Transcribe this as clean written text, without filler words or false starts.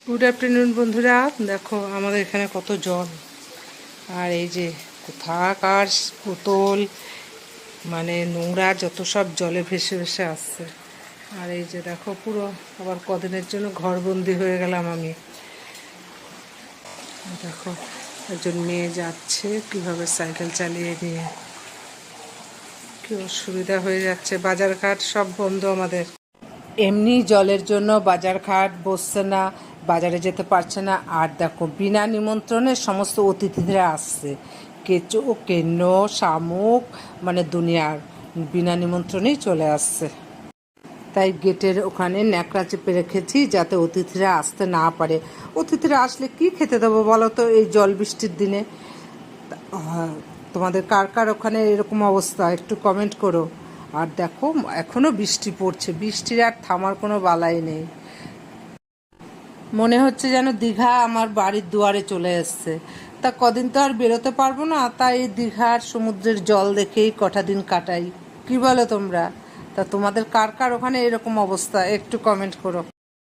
Good afternoon বন্ধুরা, দেখো আমাদের এখানে কত জল। আর এই যে কোথাকার বোতল, মানে নোংরা যত সব জলে ভেসে ভেসে আসছে। আর এই যে দেখো পুরো আবার কদিনের জন্য ঘরবন্দি হয়ে গেলাম আমি। দেখো একজন মেয়ে যাচ্ছে কীভাবে সাইকেল চালিয়ে নিয়ে, কী অসুবিধা হয়ে যাচ্ছে। বাজারঘাট সব বন্ধ আমাদের। এমনি জলের জন্য বাজারঘাট বসছে না, বাজারে যেতে পারছে না। আর দেখো বিনা নিমন্ত্রণে সমস্ত অতিথিরা আসছে, কেঁচো কেন্ন শামুক, মানে দুনিয়ার বিনা নিমন্ত্রণেই চলে আসছে। তাই গেটের ওখানে ন্যাকড়া চেপে রেখেছি যাতে অতিথিরা আসতে না পারে। অতিথিরা আসলে কি খেতে দেবো বলো তো এই জল বৃষ্টির দিনে? তোমাদের কার কার ওখানে এরকম অবস্থা একটু কমেন্ট করো। আর দেখো এখনও বৃষ্টি পড়ছে, বৃষ্টির আর থামার কোনো বালাই নেই। মনে হচ্ছে যেন দীঘা আমার বাড়ির দুয়ারে চলে এসছে। তা কদিন তো আর বেরোতে পারবো না, তাই দীঘার সমুদ্রের জল দেখেই কটা দিন কাটাই। কি বলো তোমরা? তা তোমাদের কার কার ওখানে এরকম অবস্থা একটু কমেন্ট করো।